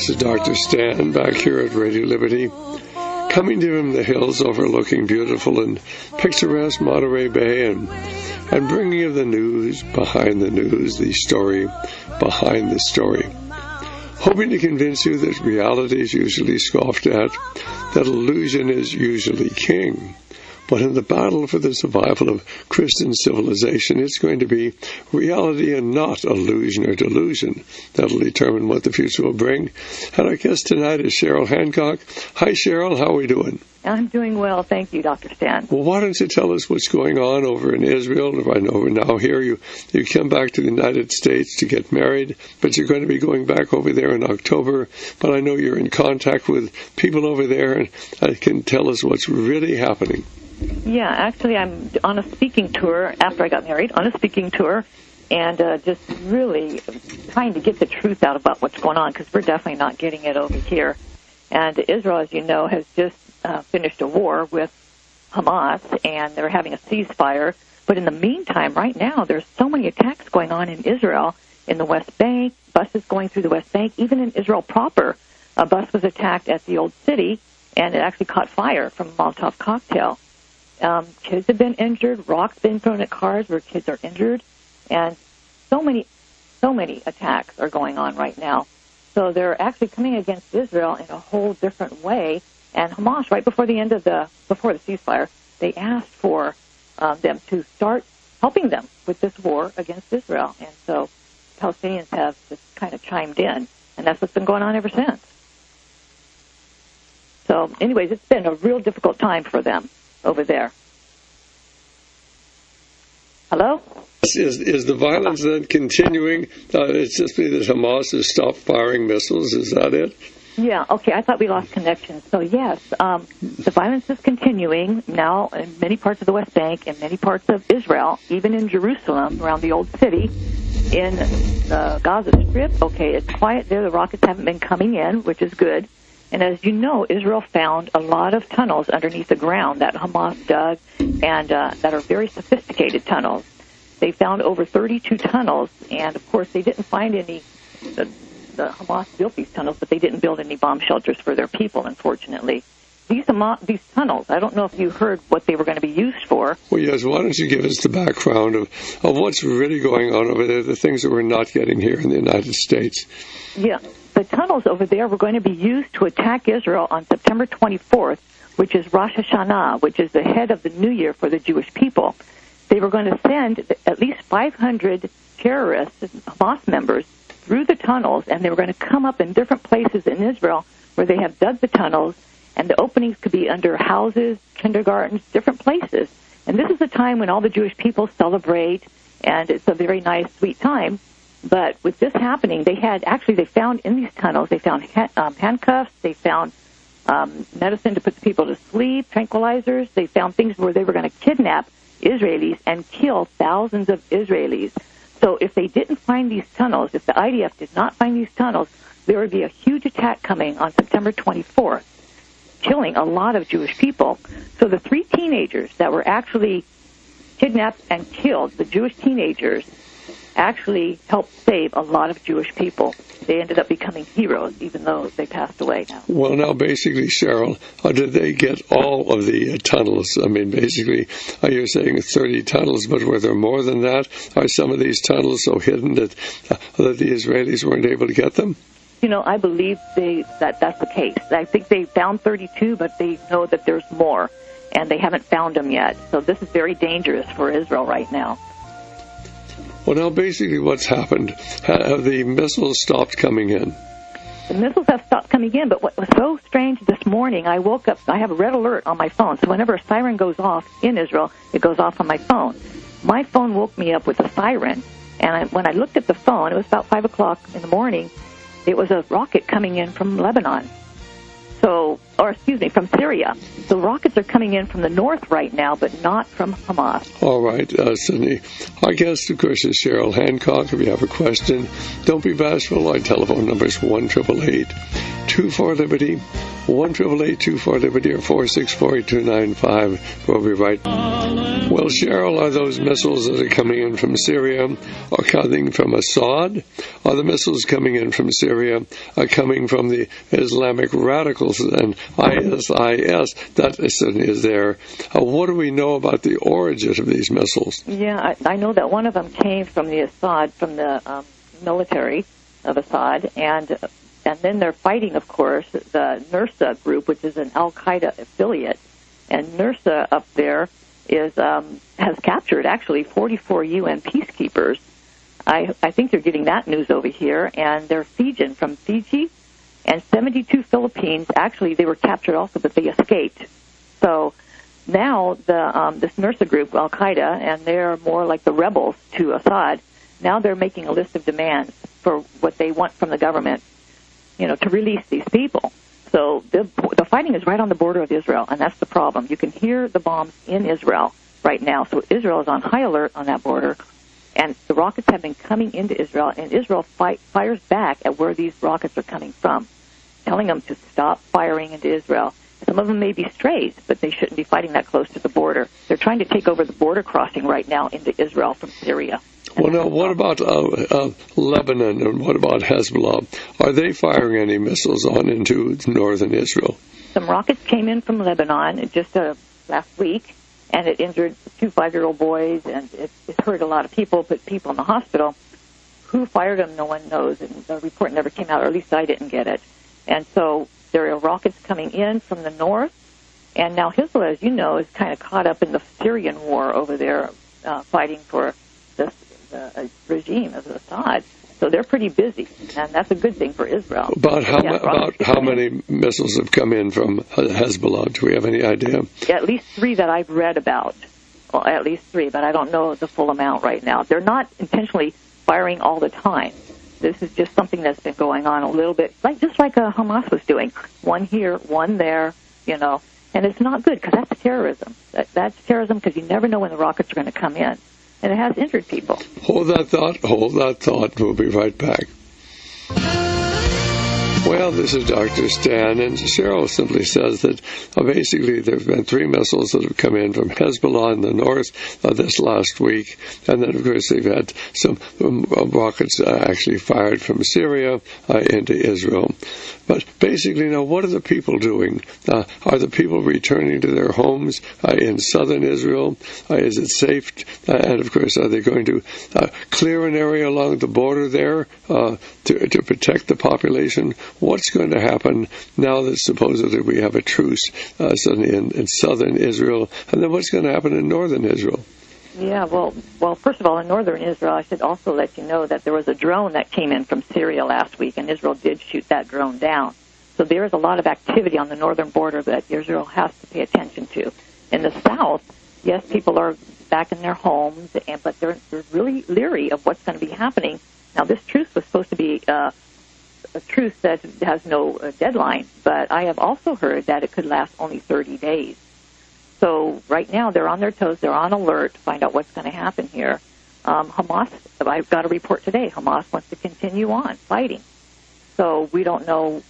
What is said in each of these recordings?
This is Dr. Stan back here at Radio Liberty, coming to you from the hills overlooking beautiful and picturesque Monterey Bay, and bringing you the news behind the news, the story behind the story. Hoping to convince you that reality is usually scoffed at, that illusion is usually king. But in the battle for the survival of Christian civilization, it's going to be reality and not illusion or delusion that'll determine what the future will bring. And our guest tonight is Cheryl Hancock. Hi, Cheryl. How are we doing? I'm doing well. Thank you, Dr. Stan. Well, why don't you tell us what's going on over in Israel? I know now here you come back to the United States to get married, but you're going to be going back over there in October. But I know you're in contact with people over there, and can tell us what's really happening. Yeah, actually, I'm on a speaking tour after I got married, on a speaking tour, and just really trying to get the truth out about what's going on, because we're definitely not getting it over here. And Israel, as you know, has just finished a war with Hamas, and they're having a ceasefire. But in the meantime, right now, there's so many attacks going on in Israel, in the West Bank, buses going through the West Bank, even in Israel proper. A bus was attacked at the old city, and it actually caught fire from a Molotov cocktail. Kids have been injured, rocks been thrown at cars where kids are injured, and so many attacks are going on right now. So they're actually coming against Israel in a whole different way. And Hamas, right before the ceasefire, they asked for them to start helping them with this war against Israel. And so Palestinians have just kind of chimed in, and that's what's been going on ever since. So anyways, it's been a real difficult time for them over there. Hello? Is the violence then continuing? It's just that Hamas has stopped firing missiles. Is that it? Yeah, okay. I thought we lost connection. So, yes, the violence is continuing now in many parts of the West Bank, in many parts of Israel, even in Jerusalem, around the old city. In the Gaza Strip, okay, it's quiet there. The rockets haven't been coming in, which is good. And as you know, Israel found a lot of tunnels underneath the ground that Hamas dug, and that are very sophisticated tunnels. They found over 32 tunnels, and of course they didn't find any. The Hamas built these tunnels, but they didn't build any bomb shelters for their people, unfortunately. These tunnels, I don't know if you heard what they were going to be used for. Well, yes, why don't you give us the background of what's really going on over there, the things that we're not getting here in the United States. Yeah. The tunnels over there were going to be used to attack Israel on September 24th, which is Rosh Hashanah, which is the head of the New Year for the Jewish people. They were going to send at least 500 terrorists, Hamas members, through the tunnels, and they were going to come up in different places in Israel where they have dug the tunnels, and the openings could be under houses, kindergartens, different places. And this is a time when all the Jewish people celebrate, and it's a very nice, sweet time. But with this happening, they found in these tunnels, they found handcuffs, they found medicine to put the people to sleep, tranquilizers. They found things where they were going to kidnap Israelis and kill thousands of Israelis. So if they didn't find these tunnels, if the IDF did not find these tunnels, there would be a huge attack coming on September 24th, killing a lot of Jewish people. So the 3 teenagers that were actually kidnapped and killed, the Jewish teenagers, actually helped save a lot of Jewish people. They ended up becoming heroes, even though they passed away now. Well, now, basically, Cheryl, did they get all of the tunnels? I mean, basically, you're saying 30 tunnels, but were there more than that? Are some of these tunnels so hidden that the Israelis weren't able to get them? You know, I believe that's the case. I think they found 32, but they know that there's more, and they haven't found them yet. So this is very dangerous for Israel right now. Well, now, basically, what's happened? Have the missiles stopped coming in? The missiles have stopped coming in, but what was so strange this morning, I woke up, I have a red alert on my phone, so whenever a siren goes off in Israel, it goes off on my phone. My phone woke me up with a siren, and when I looked at the phone, it was about 5 o'clock in the morning, it was a rocket coming in from Lebanon. So, from Syria. The rockets are coming in from the north right now, but not from Hamas. All right, Sydney. Our guest, of course, is Cheryl Hancock. If you have a question, don't be bashful. Our telephone number is 1-888-24-LIBERTY, 1-888-24-LIBERTY, or 464-8295. We'll be right. Well, Cheryl, are those missiles that are coming in from Syria are coming from Assad? Are the missiles coming in from Syria are coming from the Islamic radicals and ISIS that certainly is there? What do we know about the origin of these missiles? Yeah, I know that one of them came from the Assad, from the military of Assad, and then they're fighting, of course, the Nursa group, which is an Al-Qaeda affiliate, and Nursa up there has captured actually 44 UN peacekeepers. I think they're getting that news over here, and they're Fijian from Fiji, and 72 Philippines. Actually, they were captured also, but they escaped. So now this Nursa group, Al Qaeda, and they're more like the rebels to Assad. Now they're making a list of demands for what they want from the government, to release these people. So the fighting is right on the border of Israel, and that's the problem. You can hear the bombs in Israel right now. So Israel is on high alert on that border, and the rockets have been coming into Israel, and Israel fires back at where these rockets are coming from, telling them to stop firing into Israel. Some of them may be strays, but they shouldn't be fighting that close to the border. They're trying to take over the border crossing right now into Israel from Syria. Well, now, what about Lebanon, and what about Hezbollah? Are they firing any missiles on into northern Israel? Some rockets came in from Lebanon just last week, and it injured 2 5-year-old boys, and it hurt a lot of people, put people in the hospital. Who fired them, no one knows, and the report never came out, or at least I didn't get it. And so there are rockets coming in from the north, and now Hezbollah, as you know, is kind of caught up in the Syrian war over there, fighting for the regime of Assad. So they're pretty busy, and that's a good thing for Israel. About how many missiles have come in from Hezbollah? Do we have any idea? At least 3 that I've read about. Well, at least 3, but I don't know the full amount right now. They're not intentionally firing all the time. This is just something that's been going on a little bit, just like Hamas was doing. One here, one there, and it's not good because that's terrorism. That's terrorism because you never know when the rockets are going to come in. And it has injured people. Hold that thought. We'll be right back. Well, this is Dr. Stan, and Cheryl simply says that basically there have been 3 missiles that have come in from Hezbollah in the north this last week, and then, of course, they've had some rockets actually fired from Syria into Israel. But basically, now, what are the people doing? Are the people returning to their homes in southern Israel? Is it safe? And, of course, are they going to clear an area along the border there to protect the population? What's going to happen now that supposedly we have a truce suddenly in southern Israel? And then what's going to happen in northern Israel? Yeah, well, first of all, in northern Israel, I should also let you know that there was a drone that came in from Syria last week, and Israel did shoot that drone down. So there is a lot of activity on the northern border that Israel has to pay attention to. In the south, yes, people are back in their homes, but they're really leery of what's going to be happening. Now, this truce was supposed to be a truce that has no deadline, but I have also heard that it could last only 30 days. So right now they're on their toes, they're on alert to find out what's going to happen here. Hamas, I've got a report today, Hamas wants to continue on fighting. So we don't know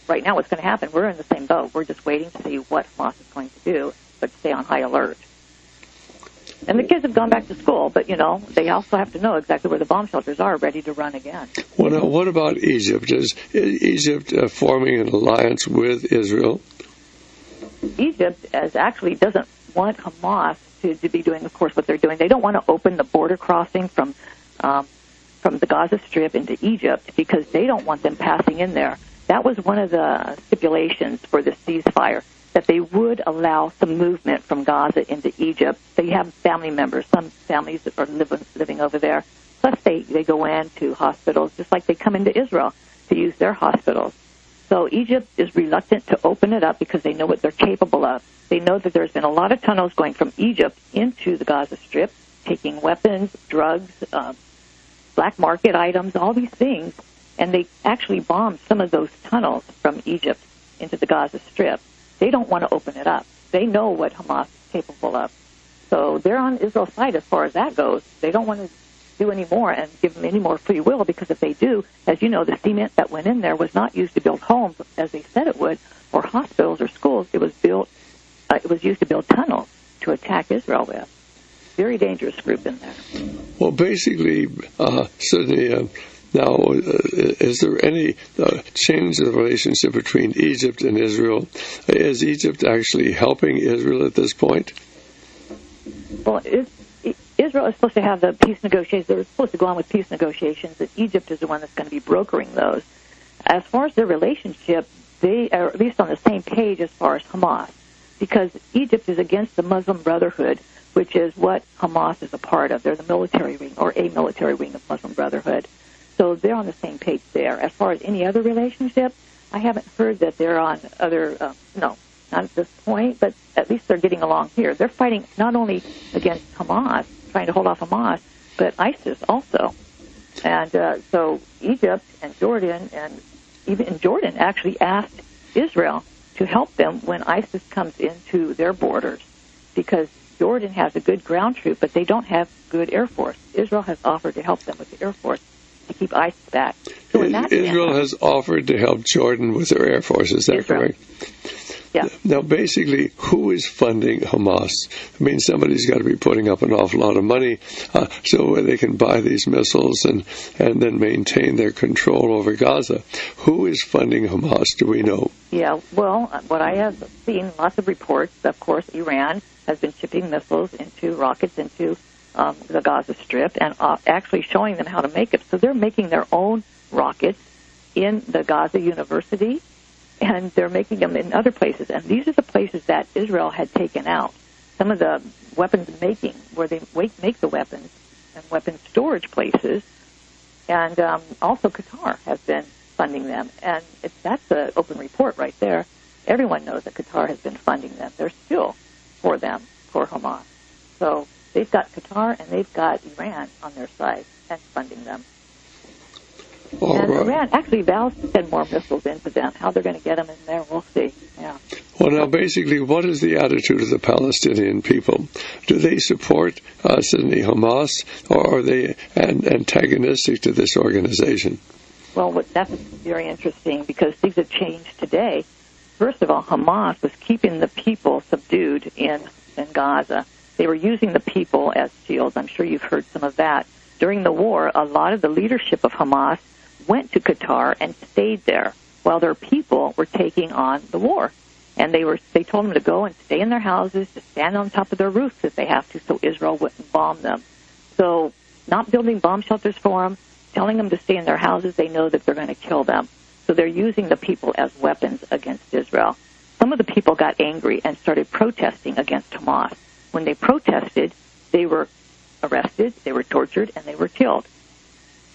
right now what's going to happen. We're in the same boat. We're just waiting to see what Hamas is going to do, but stay on high alert. And the kids have gone back to school, but, they also have to know exactly where the bomb shelters are, ready to run again. Well, now, what about Egypt? Is Egypt forming an alliance with Israel? Egypt actually doesn't want Hamas to be doing, of course, what they're doing. They don't want to open the border crossing from the Gaza Strip into Egypt because they don't want them passing in there. That was one of the stipulations for this ceasefire, that they would allow some movement from Gaza into Egypt. They have family members, some families that are living over there. Plus, they go into hospitals just like they come into Israel to use their hospitals. So Egypt is reluctant to open it up because they know what they're capable of. They know that there's been a lot of tunnels going from Egypt into the Gaza Strip, taking weapons, drugs, black market items, all these things. And they actually bombed some of those tunnels from Egypt into the Gaza Strip. they don't want to open it up. They know what Hamas is capable of. So they're on Israel's side as far as that goes. They don't want to do any more and give them any more free will, because if they do, as you know, the cement that went in there was not used to build homes as they said it would, or hospitals or schools. It was used to build tunnels to attack Israel with. Very dangerous group in there. Well, basically, Sydney, now, is there any change in the relationship between Egypt and Israel? Is Egypt actually helping Israel at this point? Well, Israel is supposed to have the peace negotiations. They're supposed to go on with peace negotiations, and Egypt is the one that's going to be brokering those. As far as their relationship, they are at least on the same page as far as Hamas, because Egypt is against the Muslim Brotherhood, which is what Hamas is a part of. They're the military wing, or a military wing of Muslim Brotherhood. So they're on the same page there. As far as any other relationship, I haven't heard that they're on other, no, not at this point, but at least they're getting along here. They're fighting not only against Hamas, trying to hold off Hamas, but ISIS also. And so Egypt and Jordan, and even Jordan, actually asked Israel to help them when ISIS comes into their borders, because Jordan has a good ground troop, but they don't have good Air Force. Israel has offered to help them with the Air Force to keep ISIS back. So Israel has offered to help Jordan with their Air Force, is that correct? Yeah. Now, basically, who is funding Hamas? I mean, somebody's got to be putting up an awful lot of money so they can buy these missiles and then maintain their control over Gaza. Who is funding Hamas, do we know? Yeah, well, what I have seen, lots of reports, of course, Iran has been shipping missiles rockets into the Gaza Strip, and actually showing them how to make it. So they're making their own rockets in the Gaza University, and they're making them in other places. And these are the places that Israel had taken out. Some of the weapons making, where they make the weapons, and weapons storage places, and also Qatar has been funding them. And that's an open report right there. Everyone knows that Qatar has been funding them. They're still for them, for Hamas. So they've got Qatar and they've got Iran on their side and funding them. Iran actually vows to send more missiles into them. How they're going to get them in there, we'll see. Yeah. Well, now, basically, what is the attitude of the Palestinian people? Do they support Sydney Hamas, or are they antagonistic to this organization? Well, that's very interesting, because things have changed today. First of all, Hamas was keeping the people subdued in Gaza. They were using the people as shields. I'm sure you've heard some of that. During the war, a lot of the leadership of Hamas went to Qatar and stayed there while their people were taking on the war. And they told them to go and stay in their houses, to stand on top of their roofs if they have to, so Israel wouldn't bomb them. So not building bomb shelters for them, telling them to stay in their houses, they know that they're going to kill them. So they're using the people as weapons against Israel. Some of the people got angry and started protesting against Hamas. When they protested, they were arrested, they were tortured, and they were killed.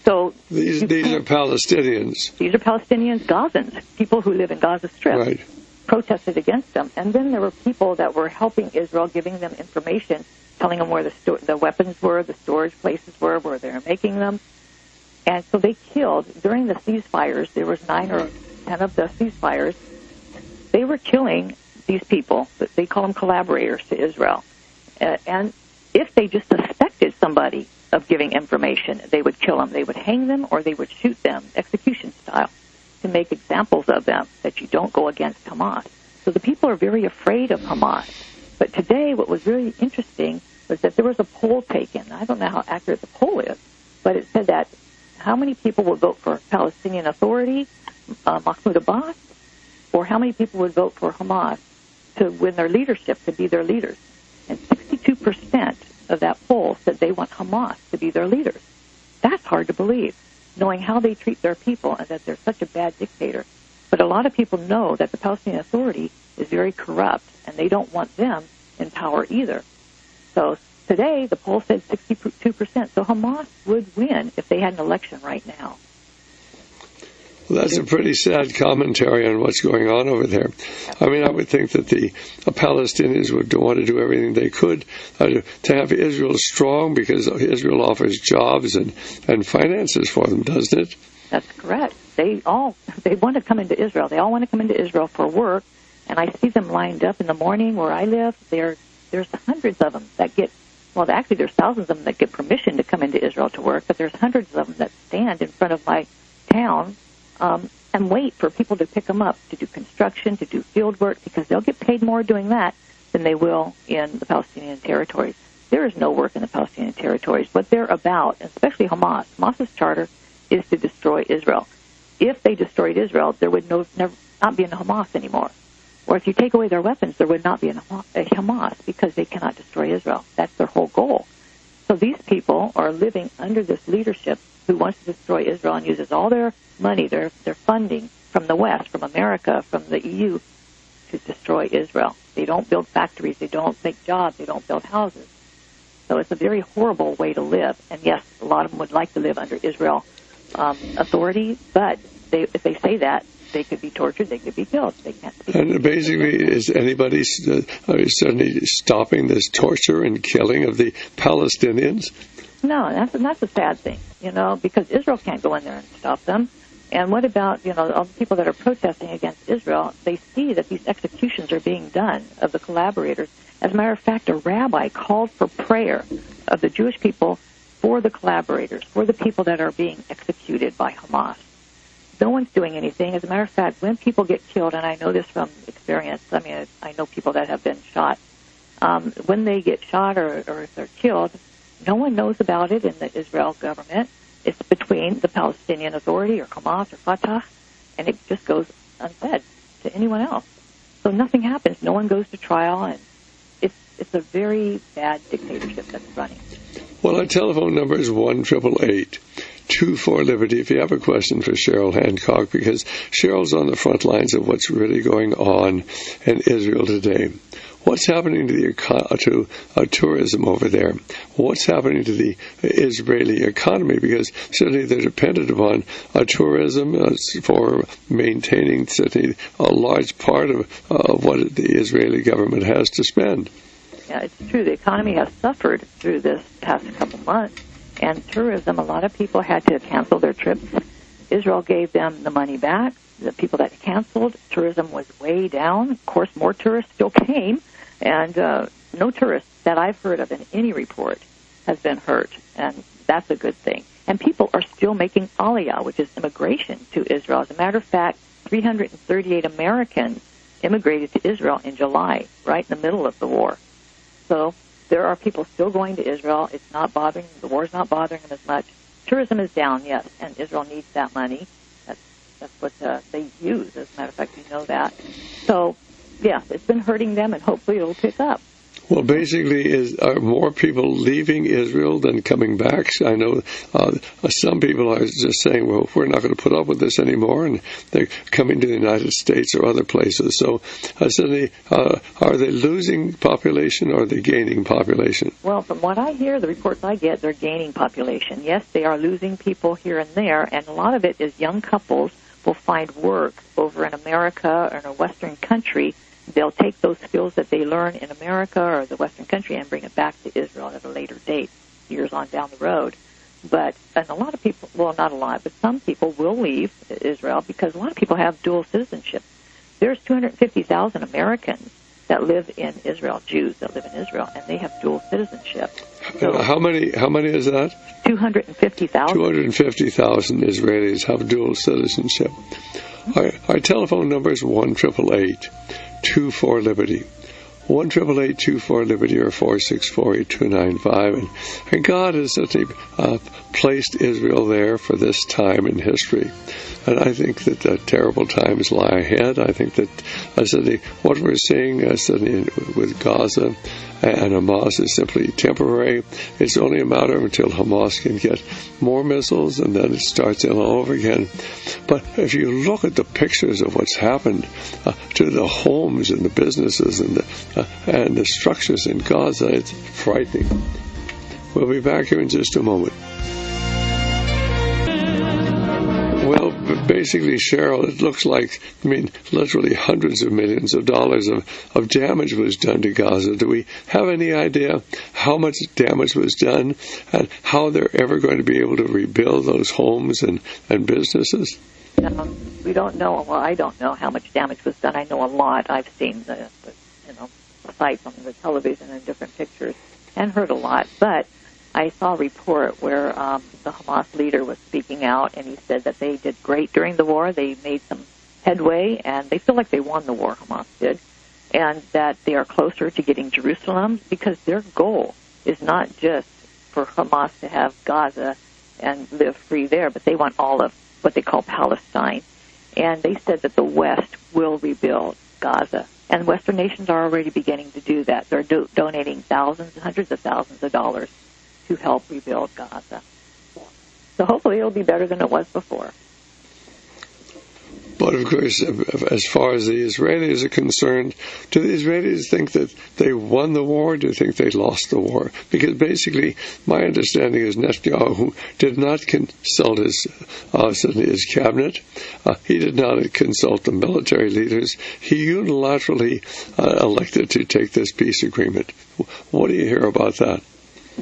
So these are Palestinians. These are Palestinians, Gazans, people who live in Gaza Strip. Right. Protested against them. And then there were people that were helping Israel, giving them information, telling them where the weapons were, the storage places were, where they were making them. And so they killed, during the ceasefires, there was 9 or 10 of the ceasefires, they were killing these people. They call them collaborators to Israel. And if they just suspected somebody of giving information, they would kill them. They would hang them, or they would shoot them, execution style, to make examples of them, that you don't go against Hamas. So the people are very afraid of Hamas. But today, what was really interesting was that there was a poll taken. I don't know how accurate the poll is, but it said that how many people would vote for Palestinian Authority, Mahmoud Abbas, or how many people would vote for Hamas to win their leadership, to be their leaders. And 62% of that poll said they want Hamas to be their leaders. That's hard to believe, knowing how they treat their people and that they're such a bad dictator. But a lot of people know that the Palestinian Authority is very corrupt, and they don't want them in power either. So today, the poll said 62%. So Hamas would win if they had an election right now. Well, that's a pretty sad commentary on what's going on over there. I mean, I would think that the Palestinians would want to do everything they could to have Israel strong, because Israel offers jobs and finances for them, doesn't it? That's correct. They want to come into Israel. They all want to come into Israel for work, And I see them lined up in the morning where I live. There's hundreds of them that get, well, actually there's thousands of them that get permission to come into Israel to work, but there's hundreds of them that stand in front of my town and wait for people to pick them up to do construction, to do field work, because they'll get paid more doing that than they will in the Palestinian territories. There is no work in the Palestinian territories. What they're about, especially Hamas's charter is to destroy Israel. If they destroyed Israel, there would never not be a Hamas anymore. Or if you take away their weapons, there would not be a Hamas because they cannot destroy Israel. That's their whole goal. So these people are living under this leadership who wants to destroy Israel and uses all their money, their funding from the West, from America, from the EU, to destroy Israel. They don't build factories. They don't make jobs. They don't build houses. So it's a very horrible way to live. And yes, a lot of them would like to live under Israel authority, but if they say that, they could be tortured, they could be killed. They can't speak. And basically, is anybody suddenly stopping this torture and killing of the Palestinians? No, that's a sad thing, because Israel can't go in there and stop them. And what about, all the people that are protesting against Israel? They see that these executions are being done of the collaborators. As a matter of fact, a rabbi called for prayer of the Jewish people for the collaborators, for the people that are being executed by Hamas. No one's doing anything. As a matter of fact, when people get killed, and I know this from experience, I know people that have been shot. When they get shot or if they're killed, no one knows about it in the Israel government. It's between the Palestinian Authority or Hamas or Fatah, and it just goes unsaid to anyone else. So nothing happens. No one goes to trial, and it's a very bad dictatorship that's running. Well, our telephone number is 1-888-24-LIBERTY if you have a question for Cheryl Hancock, because Cheryl's on the front lines of what's really going on in Israel today. What's happening to tourism over there? What's happening to the Israeli economy? Because certainly they're dependent upon tourism for maintaining certainly a large part of what the Israeli government has to spend. Yeah, it's true. The economy has suffered through this past couple months, and tourism, a lot of people had to cancel their trips. Israel gave them the money back. The people that canceled, tourism was way down. Of course, more tourists still came, and no tourists that I've heard of in any report has been hurt, and that's a good thing. And people are still making aliyah, which is immigration to Israel. As a matter of fact, 338 Americans immigrated to Israel in July, right in the middle of the war. So there are people still going to Israel. It's not bothering them. The war's not bothering them as much. Tourism is down, yes, and Israel needs that money. That's what they use. As a matter of fact, you know that. So, yeah, it's been hurting them, and hopefully it'll pick up. Well, basically, are more people leaving Israel than coming back? I know some people are just saying, well, we're not going to put up with this anymore, and they're coming to the United States or other places. So, suddenly, are they losing population or are they gaining population? Well, from what I hear, the reports I get, they're gaining population. Yes, they are losing people here and there, and a lot of it is young couples will find work over in America or in a Western country. They'll take those skills that they learn in America or the Western country and bring it back to Israel at a later date, years on down the road. And a lot of people, well, not a lot, but some people will leave Israel because a lot of people have dual citizenship. There's 250,000 Americans that live in Israel, Jews that live in Israel, and they have dual citizenship. So, how many is that? 250,000. 250,000 Israelis have dual citizenship. Our telephone number is 1-888-24-LIBERTY. 1-888-24-LIBERTY or 464-8295. And God has certainly placed Israel there for this time in history. And I think that terrible times lie ahead. I think that certainly what we're seeing certainly with Gaza and Hamas is simply temporary. It's only a matter until Hamas can get more missiles, and then it starts all over again. But if you look at the pictures of what's happened to the homes and the businesses and the structures in Gaza, it's frightening. We'll be back here in just a moment. Well, basically, Cheryl, it looks like, literally hundreds of millions of dollars of damage was done to Gaza. Do we have any idea how much damage was done and how they're ever going to be able to rebuild those homes and businesses? We don't know. Well, I don't know how much damage was done. I know a lot. I've seen the sites on the television and different pictures, and heard a lot. But I saw a report where the Hamas leader was speaking out, and he said that they did great during the war. They made some headway, and they feel like they won the war, Hamas did, and that they are closer to getting Jerusalem, because their goal is not just for Hamas to have Gaza and live free there, but they want all of what they call Palestine. And they said that the West will rebuild Gaza. And Western nations are already beginning to do that. They're donating thousands, hundreds of thousands of dollars to help rebuild Gaza. So hopefully it'll be better than it was before. But, of course, as far as the Israelis are concerned, do the Israelis think that they won the war, or do you think they lost the war? Because basically, my understanding is Netanyahu did not consult his cabinet. He did not consult the military leaders. He unilaterally elected to take this peace agreement. What do you hear about that?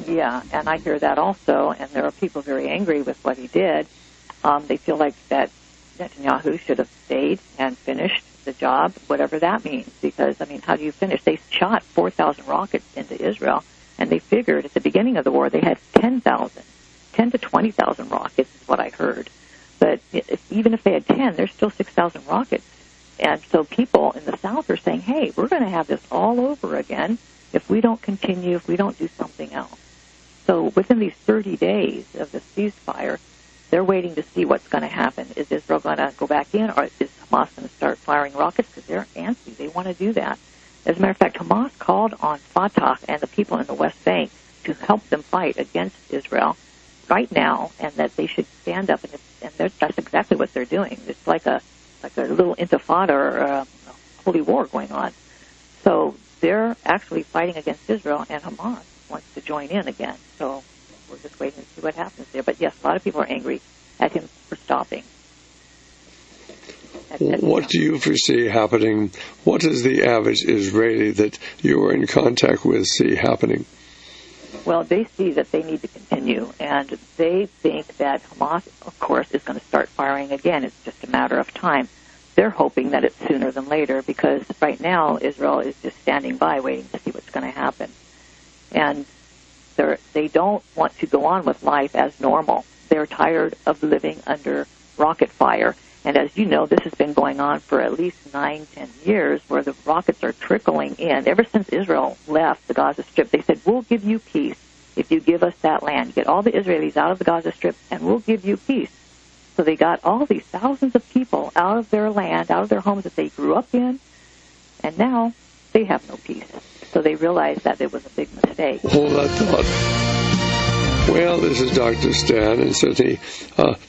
Yeah, and I hear that also, and there are people very angry with what he did. They feel like that Netanyahu should have stayed and finished the job, whatever that means. Because, how do you finish? They shot 4,000 rockets into Israel, and they figured at the beginning of the war they had 10 to 20,000 rockets is what I heard. But even if they had 10, there's still 6,000 rockets. And so people in the South are saying, hey, we're going to have this all over again if we don't continue, if we don't do something else. So within these 30 days of the ceasefire, they're waiting to see what's going to happen. Is Israel going to go back in, or is Hamas going to start firing rockets? Because they're antsy. They want to do that. As a matter of fact, Hamas called on Fatah and the people in the West Bank to help them fight against Israel right now, and that they should stand up. And that's exactly what they're doing. It's like a little intifada or a holy war going on. So they're actually fighting against Israel, and Hamas wants to join in again. So we're just waiting to see what happens there. But, yes, a lot of people are angry at him for stopping. What do you foresee happening? What does the average Israeli that you are in contact with see happening? Well, they see that they need to continue, and they think that Hamas, of course, is going to start firing again. It's just a matter of time. They're hoping that it's sooner than later, because right now Israel is just standing by waiting to see what's going to happen. And they don't want to go on with life as normal. They're tired of living under rocket fire. And as you know, this has been going on for at least 9-10 years, where the rockets are trickling in. Ever since Israel left the Gaza Strip, they said, we'll give you peace if you give us that land. Get all the Israelis out of the Gaza Strip, and we'll give you peace. So they got all these thousands of people out of their land, out of their homes that they grew up in, and now they have no peace. So they realized that it was a big mistake. Hold that thought. Well, this is Dr. Stan, and certainly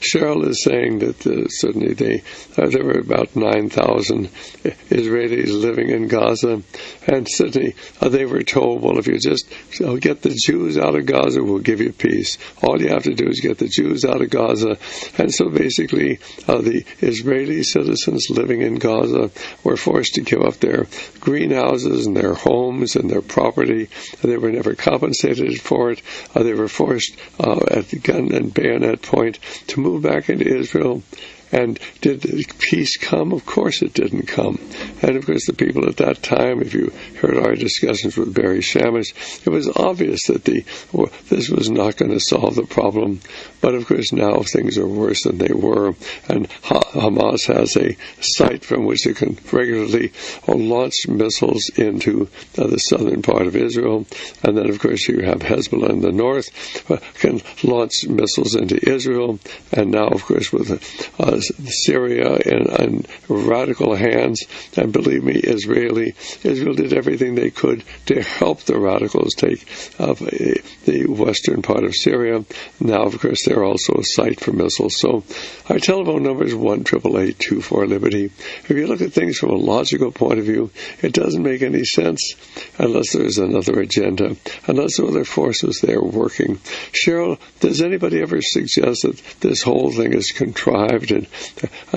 Cheryl is saying that certainly there were about 9,000 Israelis living in Gaza, and certainly they were told, well, if you just get the Jews out of Gaza, we'll give you peace. All you have to do is get the Jews out of Gaza. And so basically the Israeli citizens living in Gaza were forced to give up their greenhouses and their homes and their property. They were never compensated for it. They were forced at the gun and bayonet point to move back into Israel. And did the peace come? Of course it didn't come. And of course the people at that time, if you heard our discussions with Barry Shamish, it was obvious that this was not going to solve the problem. But of course now things are worse than they were. And Hamas has a site from which it can regularly launch missiles into the southern part of Israel. And then of course you have Hezbollah in the north, can launch missiles into Israel. And now of course with Syria in radical hands, and believe me, Israel did everything they could to help the radicals take the western part of Syria. Now, of course, they're also a site for missiles. So our telephone number is 1-888-24-LIBERTY. If you look at things from a logical point of view, it doesn't make any sense unless there's another agenda, unless other forces there working. Cheryl, does anybody ever suggest that this whole thing is contrived and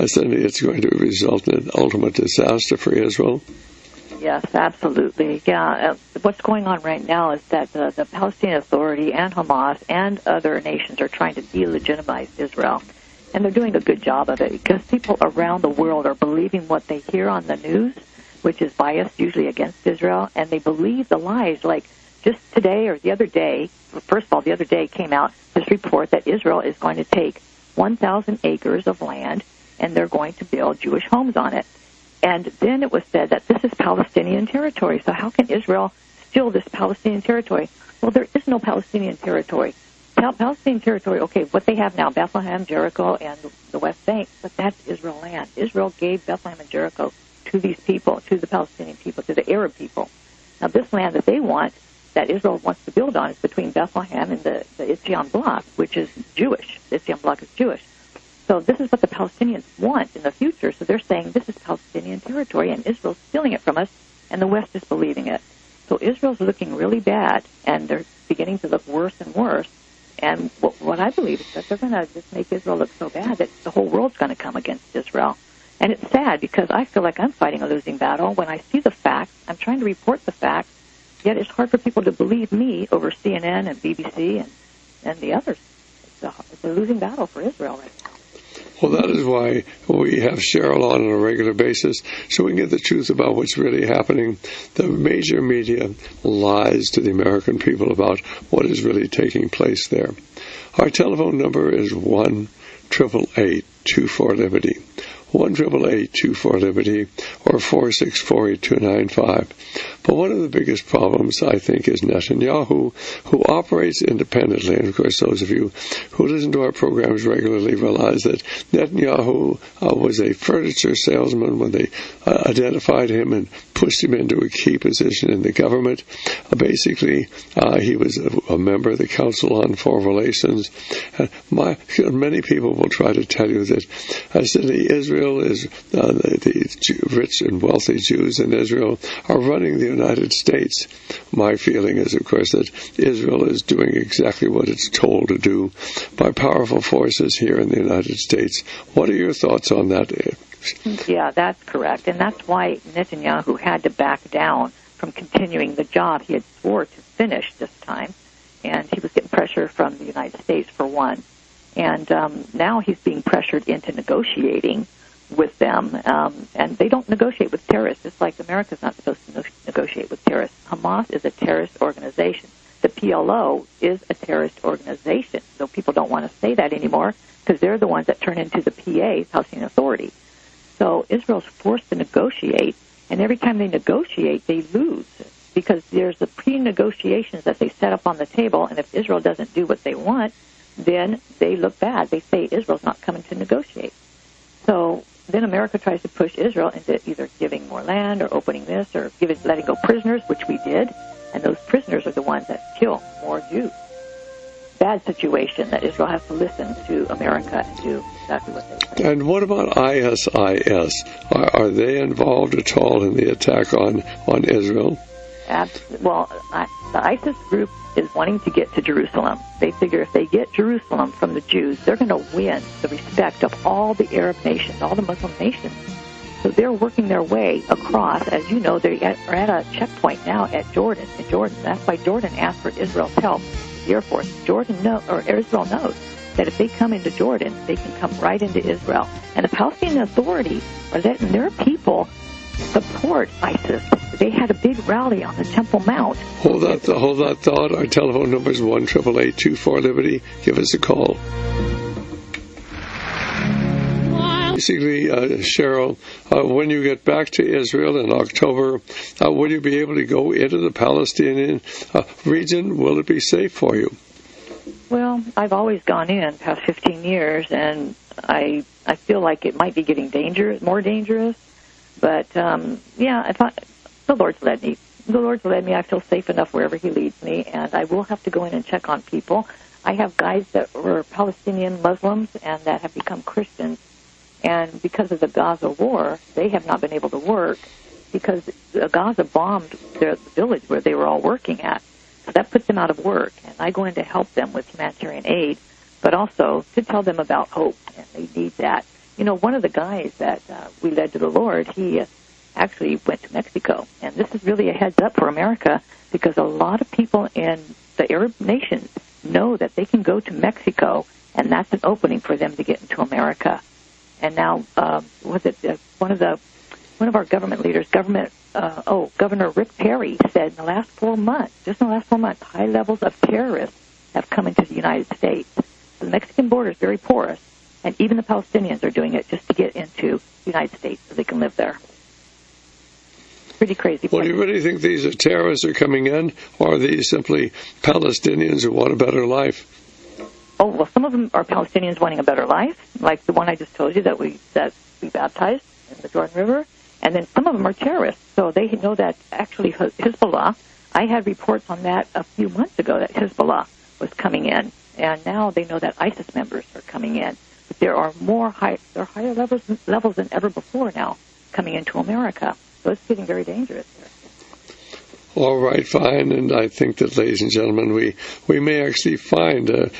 suddenly it's going to result in an ultimate disaster for Israel? Yes, absolutely. Yeah, what's going on right now is that the Palestinian Authority and Hamas and other nations are trying to delegitimize Israel. And they're doing a good job of it because people around the world are believing what they hear on the news, which is biased usually against Israel, and they believe the lies. Like just today or the other day, first of all, the other day came out this report that Israel is going to take 1,000 acres of land and they're going to build Jewish homes on it. And then it was said that this is Palestinian territory. So how can Israel steal this Palestinian territory? Well, there is no Palestinian territory. Palestinian territory, okay, what they have now, Bethlehem, Jericho, and the West Bank, but that's Israel land. Israel gave Bethlehem and Jericho to these people, to the Palestinian people, to the Arab people. Now, this land that they want, that Israel wants to build on, is between Bethlehem and the Itzion Bloc, which is Jewish. The Itzion Bloc is Jewish. So this is what the Palestinians want in the future. So they're saying this is Palestinian territory, and Israel's stealing it from us, and the West is believing it. So Israel's looking really bad, and they're beginning to look worse and worse. And what I believe is that they're going to just make Israel look so bad that the whole world's going to come against Israel. And it's sad because I feel like I'm fighting a losing battle. When I see the facts, I'm trying to report the facts, yet it's hard for people to believe me over CNN and BBC and the others. It's a losing battle for Israel right now. Well, that is why we have Cheryl on a regular basis, so we can get the truth about what's really happening. The major media lies to the American people about what is really taking place there. Our telephone number is 1-888-24-LIBERTY. 1-888-24-LIBERTY or 464-8295. But one of the biggest problems, I think, is Netanyahu, who operates independently. And, of course, those of you who listen to our programs regularly realize that Netanyahu was a furniture salesman when they identified him and pushed him into a key position in the government. Basically, he was a member of the Council on Foreign Relations. Many people will try to tell you that Israel is the rich and wealthy Jews in Israel are running the United States. My feeling is, of course, that Israel is doing exactly what it's told to do by powerful forces here in the United States. What are your thoughts on that? Yeah, that's correct. And that's why Netanyahu had to back down from continuing the job he had swore to finish this time. And he was getting pressure from the United States, for one. And now he's being pressured into negotiating with them. And they don't negotiate with terrorists. It's like America's not supposed to negotiate with terrorists. Hamas is a terrorist organization. The PLO is a terrorist organization. So people don't want to say that anymore because they're the ones that turn into the PA, Palestinian Authority. So Israel's forced to negotiate, and every time they negotiate, they lose because there's the pre-negotiations that they set up on the table, and if Israel doesn't do what they want, then they look bad. They say Israel's not coming to negotiate. So then America tries to push Israel into either giving more land or opening this or letting go prisoners, which we did, and those prisoners are the ones that kill more Jews. Bad situation that Israel has to listen to America and do exactly what they say. And what about ISIS? Are they involved at all in the attack on Israel? Well, the ISIS group is wanting to get to Jerusalem. They figure if they get Jerusalem from the Jews, they're going to win the respect of all the Arab nations, all the Muslim nations. So they're working their way across. As you know, they are at a checkpoint now at Jordan. In Jordan, that's why Jordan asked for Israel's help. The Air Force. Israel knows that if they come into Jordan, they can come right into Israel. And the Palestinian Authority are letting their people support ISIS. They had a big rally on the Temple Mount. Hold that thought. Our telephone number is 1-888-24-LIBERTY. Give us a call. Basically, Cheryl, when you get back to Israel in October, will you be able to go into the Palestinian region? Will it be safe for you? Well, I've always gone in past 15 years, and I feel like it might be getting more dangerous. But, if the Lord's led me. The Lord's led me. I feel safe enough wherever He leads me, and I will have to go in and check on people. I have guys that were Palestinian Muslims and that have become Christians. And because of the Gaza war, they have not been able to work because Gaza bombed their village where they were all working at. So that puts them out of work. And I go in to help them with humanitarian aid, but also to tell them about hope, and they need that. You know, one of the guys that we led to the Lord, he actually went to Mexico. And this is really a heads up for America because a lot of people in the Arab nations know that they can go to Mexico, and that's an opening for them to get into America. And now, one of our government leaders, Governor Rick Perry, said in the last 4 months, high levels of terrorists have come into the United States. So the Mexican border is very porous, and even the Palestinians are doing it just to get into the United States so they can live there. Pretty crazy. Well, do you really think these are terrorists are coming in, or are these simply Palestinians who want a better life? Oh, well, some of them are Palestinians wanting a better life, like the one I just told you that we baptized in the Jordan River. And then some of them are terrorists, so they know that actually Hezbollah, I had reports on that a few months ago that Hezbollah was coming in, and now they know that ISIS members are coming in. But there are higher levels than ever before now coming into America, so it's getting very dangerous here. All right, fine, and I think that, ladies and gentlemen, we may actually find a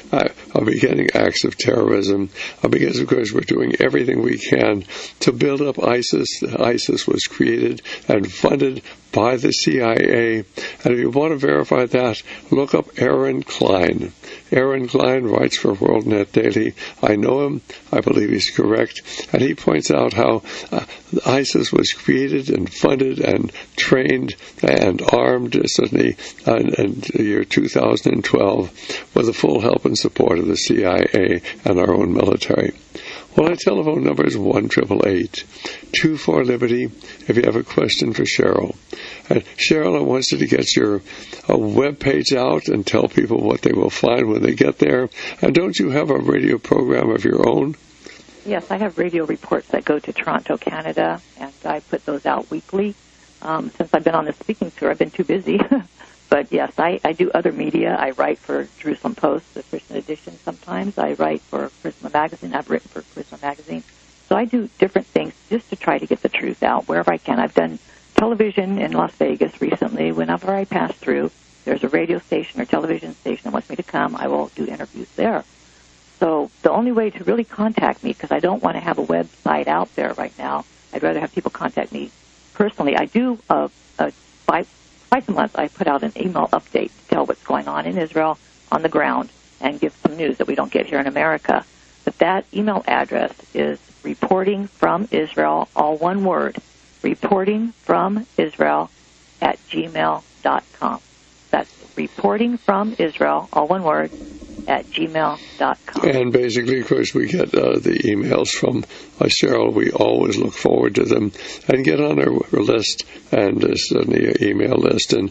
beginning acts of terrorism, because, of course, we're doing everything we can to build up ISIS. ISIS was created and funded by the CIA, and if you want to verify that, look up Aaron Klein. Aaron Klein writes for WorldNet Daily. I know him. I believe he's correct. And he points out how ISIS was created and funded and trained and armed, certainly in the year 2012, with the full help and support of the CIA and our own military. Well, our telephone number is 1-888-24-LIBERTY if you have a question for Cheryl. Cheryl, I want you to get your web page out and tell people what they will find when they get there. And don't you have a radio program of your own? Yes, I have radio reports that go to Toronto, Canada, and I put those out weekly. Since I've been on the speaking tour, I've been too busy. But yes, I do other media. I write for Jerusalem Post, the Christian edition sometimes. I write for Charisma Magazine. I've written for Charisma Magazine. So I do different things just to try to get the truth out wherever I can. I've done television in Las Vegas recently. Whenever I pass through, there's a radio station or television station that wants me to come, I will do interviews there. So the only way to really contact me, because I don't want to have a website out there right now, I'd rather have people contact me personally. I do twice a month, I put out an email update to tell what's going on in Israel on the ground and give some news that we don't get here in America. But that email address is reporting from Israel, all one word, reporting from Israel @gmail.com. That's reporting from Israel, all one word, @gmail.com. And basically, of course, we get the emails from Cheryl. We always look forward to them and get on her list and certainly an email list and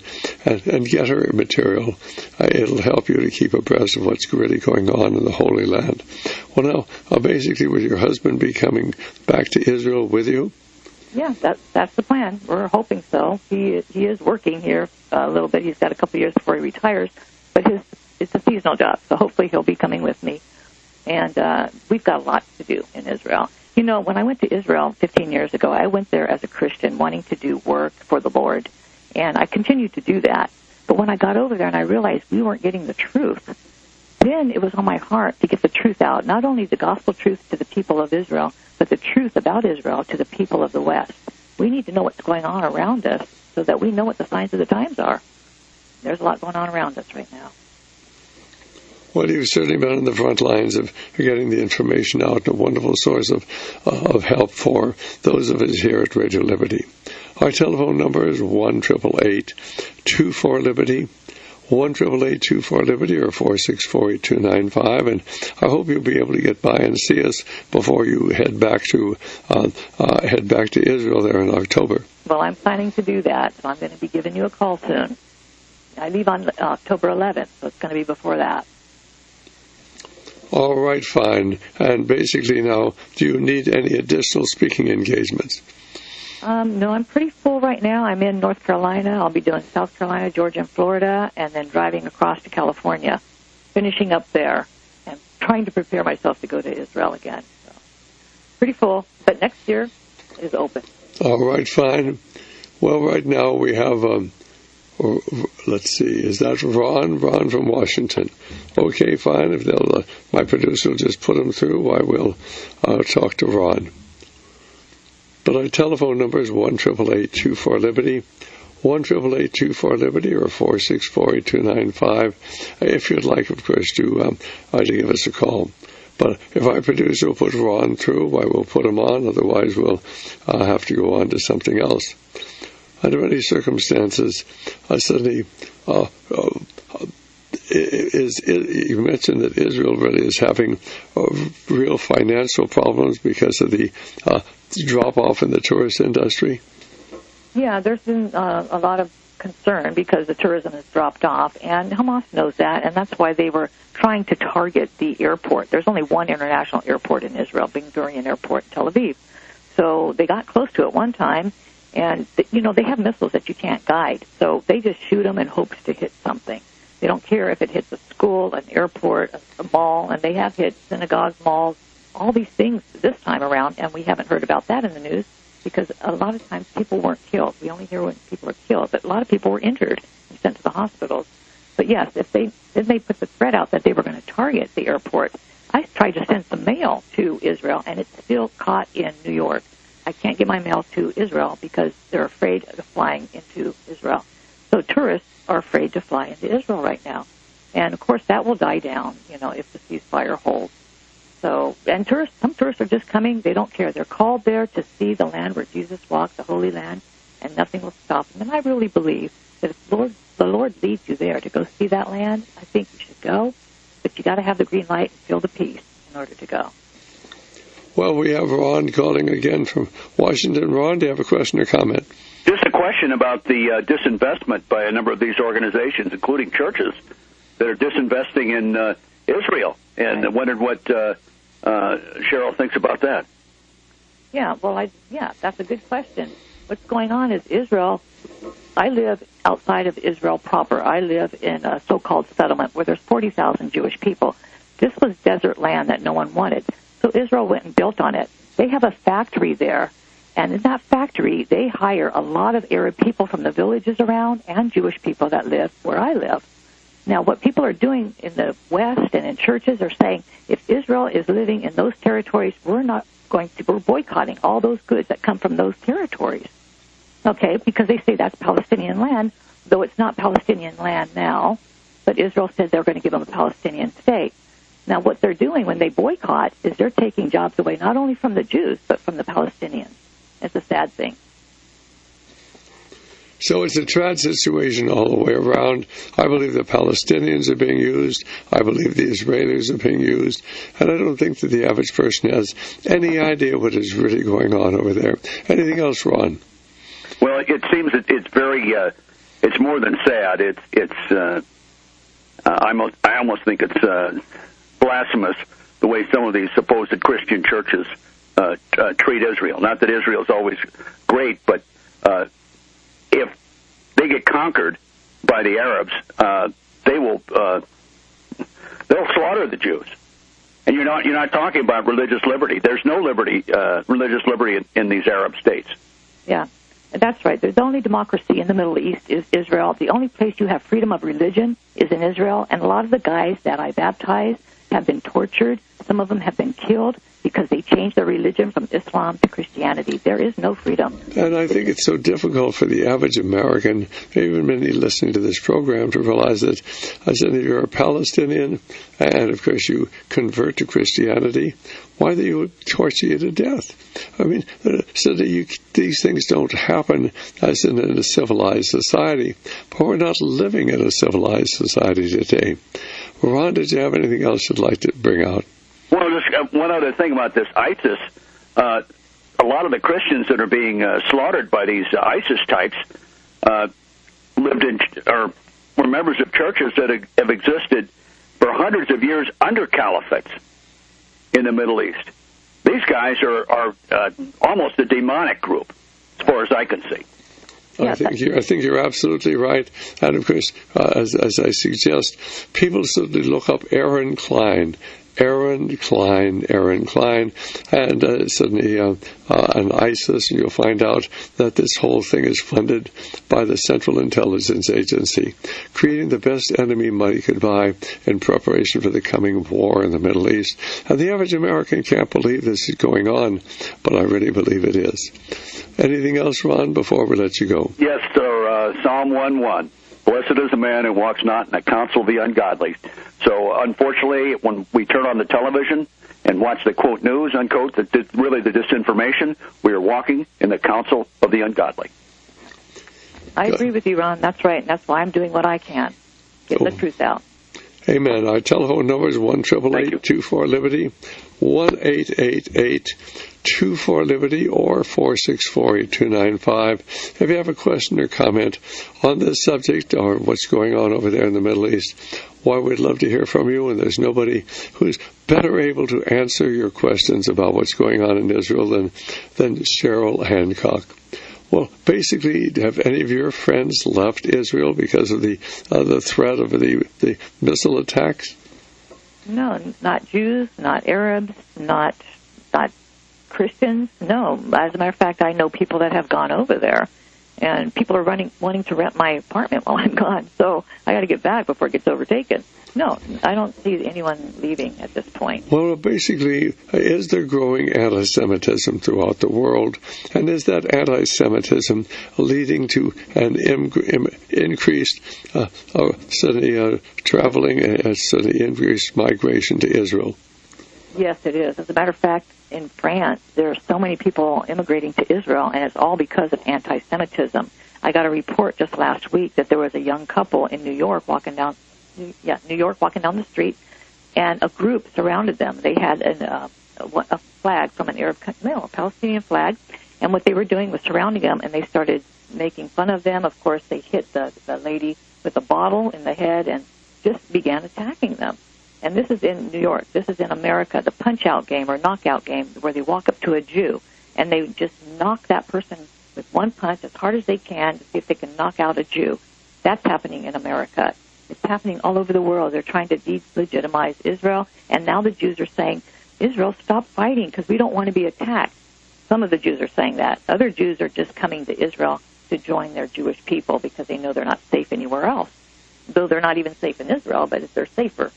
get her material. It'll help you to keep abreast of what's really going on in the Holy Land. Well, now, basically, will your husband be coming back to Israel with you? Yeah, that's the plan. We're hoping so. He is working here a little bit. He's got a couple of years before he retires, but it's a seasonal job, so hopefully he'll be coming with me. And we've got a lot to do in Israel. You know, when I went to Israel 15 years ago, I went there as a Christian wanting to do work for the Lord, and I continued to do that. But when I got over there and I realized we weren't getting the truth, then it was on my heart to get the truth out, not only the gospel truth to the people of Israel, but the truth about Israel to the people of the West. We need to know what's going on around us so that we know what the signs of the times are. There's a lot going on around us right now. Well, you've certainly been on the front lines of getting the information out, a wonderful source of help for those of us here at Radio Liberty. Our telephone number is 1-888-24-LIBERTY, 1-888-24-LIBERTY, or 464-8295, and I hope you'll be able to get by and see us before you head back to Israel there in October. Well, I'm planning to do that, so I'm going to be giving you a call soon. I leave on October 11th, so it's going to be before that. All right, fine. And basically now, do you need any additional speaking engagements? No, I'm pretty full right now. I'm in North Carolina. I'll be doing South Carolina, Georgia, and Florida, and then driving across to California, finishing up there, and trying to prepare myself to go to Israel again. So, pretty full, but next year is open. All right, fine. Well, right now we have... let's see, is that Ron? Ron from Washington. Okay, fine. If they'll, my producer will just put them through, I will talk to Ron. But our telephone number is 1-888-24-LIBERTY, 1-888-24-LIBERTY or 464-8295. If you'd like, of course, to give us a call. But if our producer will put Ron through, I will put him on. Otherwise, we'll have to go on to something else. Under any circumstances, suddenly, you mentioned that Israel really is having real financial problems because of the drop-off in the tourist industry. Yeah, there's been a lot of concern because the tourism has dropped off, and Hamas knows that, and that's why they were trying to target the airport. There's only one international airport in Israel, Ben Gurion Airport in Tel Aviv. So they got close to it one time, and, they have missiles that you can't guide. So they just shoot them in hopes to hit something. They don't care if it hits a school, an airport, a mall, and they have hit synagogues, malls, all these things this time around, and we haven't heard about that in the news because a lot of times people weren't killed. We only hear when people are killed, but a lot of people were injured and sent to the hospitals. But yes, if they put the threat out that they were going to target the airport. I tried to send some mail to Israel, and it's still caught in New York. I can't get my mail to Israel because they're afraid of flying into Israel. So tourists are afraid to fly into Israel right now. And, of course, that will die down, if the ceasefire holds. So, and some tourists are just coming. They don't care. They're called there to see the land where Jesus walked, the Holy Land, and nothing will stop them. And I really believe that if the Lord leads you there to go see that land, I think you should go. But you got to have the green light and feel the peace in order to go. Well, we have Ron calling again from Washington. Ron, do you have a question or comment? Just a question about the disinvestment by a number of these organizations, including churches, that are disinvesting in Israel. And I wondered what Cheryl thinks about that. Yeah, well, that's a good question. What's going on is Israel, I live outside of Israel proper. I live in a so-called settlement where there's 40,000 Jewish people. This was desert land that no one wanted. So Israel went and built on it. They have a factory there, and in that factory, they hire a lot of Arab people from the villages around and Jewish people that live where I live. Now, what people are doing in the West and in churches are saying, if Israel is living in those territories, we're boycotting all those goods that come from those territories. Okay, because they say that's Palestinian land, though it's not Palestinian land now, but Israel said they're going to give them a Palestinian state. Now, what they're doing when they boycott is they're taking jobs away not only from the Jews, but from the Palestinians. It's a sad thing. So it's a trad situation all the way around. I believe the Palestinians are being used. I believe the Israelis are being used. And I don't think that the average person has any idea what is really going on over there. Anything else, Ron? Well, it seems that it's very, it's more than sad. I almost think it's blasphemous the way some of these supposed Christian churches treat Israel. Not that Israel's always great, but if they get conquered by the Arabs, they'll slaughter the Jews. And you're not talking about religious liberty. There's no religious liberty in these Arab states. Yeah, that's right. The only democracy in the Middle East is Israel. The only place you have freedom of religion is in Israel. And a lot of the guys that I baptized have been tortured. Some of them have been killed because they changed their religion from Islam to Christianity. There is no freedom. And I think it's so difficult for the average American, even many listening to this program, to realize that if you're a Palestinian and, of course, you convert to Christianity, why they would torture you to death. I mean, so that these things don't happen as in a civilized society, but we're not living in a civilized society today. Ron, did you have anything else you'd like to bring out? Well, just one other thing about this ISIS. A lot of the Christians that are being slaughtered by these ISIS types lived in or were members of churches that have existed for hundreds of years under caliphates in the Middle East. These guys are almost a demonic group, as far as I can see. I think you're absolutely right. And, of course, as I suggest, people simply look up Aaron Klein, and suddenly an ISIS, and you'll find out that this whole thing is funded by the Central Intelligence Agency, creating the best enemy money could buy in preparation for the coming war in the Middle East. And the average American can't believe this is going on, but I really believe it is. Anything else, Ron, before we let you go? Yes, sir. Psalm 1:1. Blessed is the man who walks not in the counsel of the ungodly. So, unfortunately, when we turn on the television and watch the, quote, news, unquote, really the disinformation, we are walking in the counsel of the ungodly. I agree with you, Ron. That's right. And that's why I'm doing what I can. Get the truth out. Amen. Our telephone number is 1-888-24-LIBERTY, 1-888-24-LIBERTY, or 464-8295. If you have a question or comment on this subject or what's going on over there in the Middle East, why, we'd love to hear from you, and there's nobody who's better able to answer your questions about what's going on in Israel than Cheryl Hancock. Well, basically, have any of your friends left Israel because of the threat of the missile attacks? No, not Jews, not Arabs, not Christians. No, as a matter of fact, I know people that have gone over there, and people are wanting to rent my apartment while I'm gone. So I got to get back before it gets overtaken. No, I don't see anyone leaving at this point. Well, basically, is there growing anti-Semitism throughout the world? And is that anti-Semitism leading to an increased traveling, suddenly increased migration to Israel? Yes, it is. As a matter of fact, in France, there are so many people immigrating to Israel, and it's all because of anti-Semitism. I got a report just last week that there was a young couple in New York walking down the street, and a group surrounded them. They had a flag from an a Palestinian flag, and what they were doing was surrounding them, and they started making fun of them. Of course, they hit the lady with a bottle in the head and just began attacking them. And this is in New York. This is in America, the punch-out game or knockout game, where they walk up to a Jew, and they just knock that person with one punch as hard as they can to see if they can knock out a Jew. That's happening in America. It's happening all over the world. They're trying to delegitimize Israel, and now the Jews are saying, Israel, stop fighting because we don't want to be attacked. Some of the Jews are saying that. Other Jews are just coming to Israel to join their Jewish people because they know they're not safe anywhere else, though they're not even safe in Israel, but they're safer.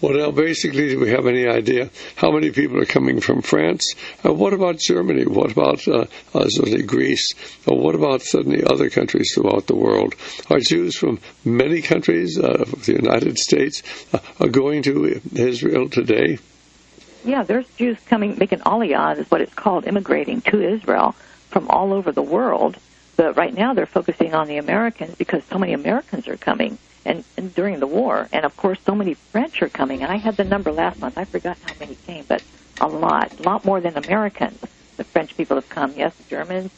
Well, now, basically, do we have any idea how many people are coming from France? What about Germany? What about suddenly Greece? What about suddenly other countries throughout the world? Are Jews from many countries of the United States are going to Israel today? Yeah, there's Jews coming, making aliyah, is what it's called, immigrating to Israel from all over the world. But right now they're focusing on the Americans because so many Americans are coming. And during the war, and of course so many French are coming, and I had the number last month, I forgot how many came, but a lot more than Americans. The French people have come, yes, Germans,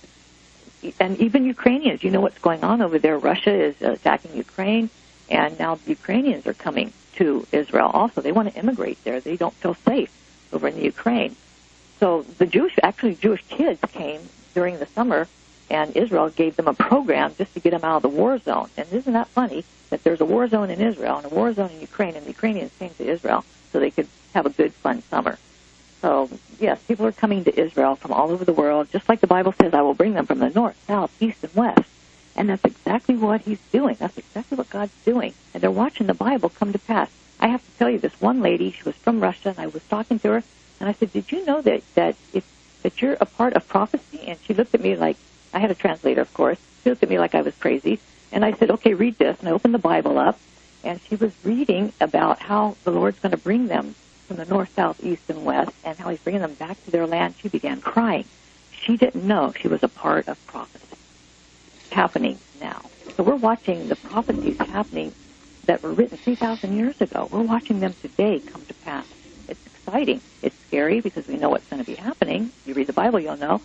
and even Ukrainians. You know what's going on over there. Russia is attacking Ukraine, and now the Ukrainians are coming to Israel also. They want to immigrate there. They don't feel safe over in the Ukraine. So the Jewish kids came during the summer, and Israel gave them a program just to get them out of the war zone. And isn't that funny that there's a war zone in Israel and a war zone in Ukraine, and the Ukrainians came to Israel so they could have a good, fun summer. So, yes, people are coming to Israel from all over the world, just like the Bible says, I will bring them from the north, south, east, and west. And that's exactly what he's doing. That's exactly what God's doing. And they're watching the Bible come to pass. I have to tell you, this one lady, she was from Russia, and I was talking to her, and I said, did you know that you're a part of prophecy? And she looked at me like, I had a translator, of course. She looked at me like I was crazy. And I said, okay, read this. And I opened the Bible up, and she was reading about how the Lord's going to bring them from the north, south, east, and west, and how he's bringing them back to their land. She began crying. She didn't know she was a part of prophecy. It's happening now. So we're watching the prophecies happening that were written 3,000 years ago. We're watching them today come to pass. It's exciting. It's scary because we know what's going to be happening. You read the Bible, you'll know.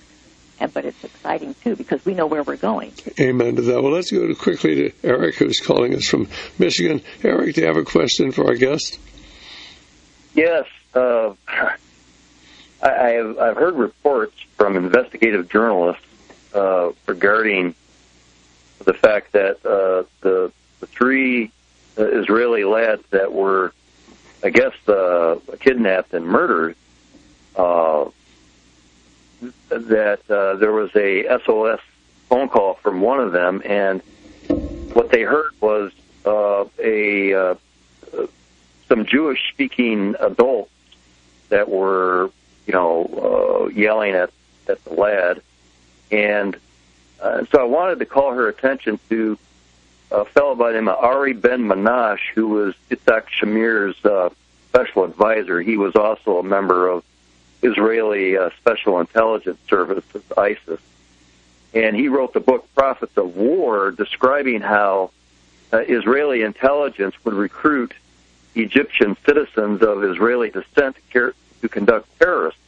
But it's exciting, too, because we know where we're going. Amen to that. Well, let's go quickly to Eric, who's calling us from Michigan. Eric, do you have a question for our guest? Yes. I've heard reports from investigative journalists regarding the fact that the three Israeli lads that were, I guess, kidnapped and murdered, that there was a SOS phone call from one of them, and what they heard was some Jewish-speaking adults that were, yelling at the lad, and So I wanted to call her attention to a fellow by the name of Ari Ben Manash, who was Yitzhak Shamir's special advisor. He was also a member of Israeli Special Intelligence Service, ISIS. And he wrote the book Prophets of War, describing how Israeli intelligence would recruit Egyptian citizens of Israeli descent to conduct terrorist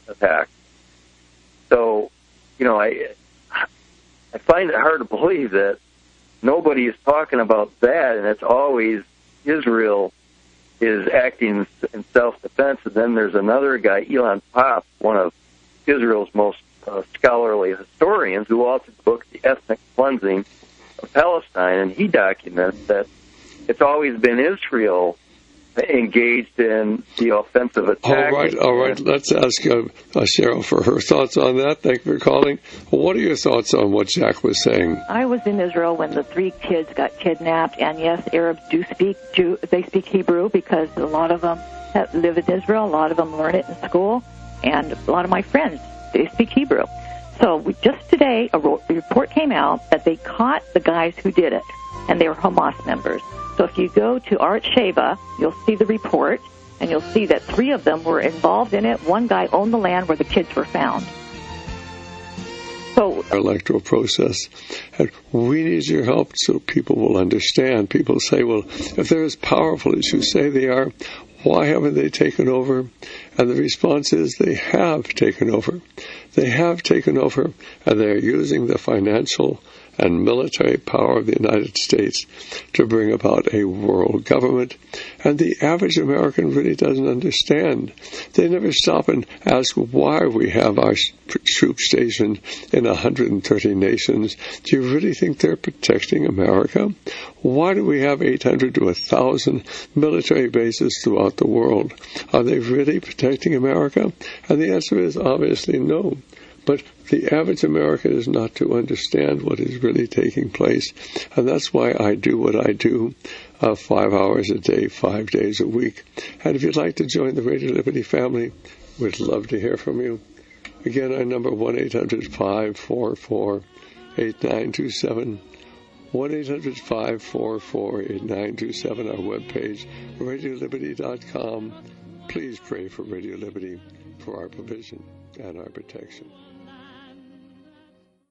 attacks. So, I find it hard to believe that nobody is talking about that, and it's always Israel is acting in self-defense. And then there's another guy, Elon Pop, one of Israel's most scholarly historians, who authored the book The Ethnic Cleansing of Palestine, and he documents that it's always been Israel engaged in the offensive attack. All right. Let's ask Cheryl for her thoughts on that. Thank you for calling. What are your thoughts on what Jack was saying? I was in Israel when the 3 kids got kidnapped, and yes, Arabs do speak they speak Hebrew, because a lot of them live in Israel. A lot of them learn it in school, and a lot of my friends, they speak Hebrew. So just today, a report came out that they caught the guys who did it, and they were Hamas members. So if you go to Art Sheva, you'll see the report, and you'll see that 3 of them were involved in it. 1 guy owned the land where the kids were found. So, electoral process, and we need your help so people will understand. People say, well, if they're as powerful as you say they are, why haven't they taken over? And the response is they have taken over. They have taken over, and they're using the financial and military power of the United States to bring about a world government. And the average American really doesn't understand. They never stop and ask why we have our troops stationed in 130 nations. Do you really think they're protecting America? Why do we have 800 to 1,000 military bases throughout the world? Are they really protecting America? And the answer is obviously no. But the average American is not to understand what is really taking place. And that's why I do what I do, 5 hours a day, 5 days a week. And if you'd like to join the Radio Liberty family, we'd love to hear from you. Again, our number 1-800-544-8927. 1-800-544-8927, our webpage, radioliberty.com. Please pray for Radio Liberty, for our provision and our protection.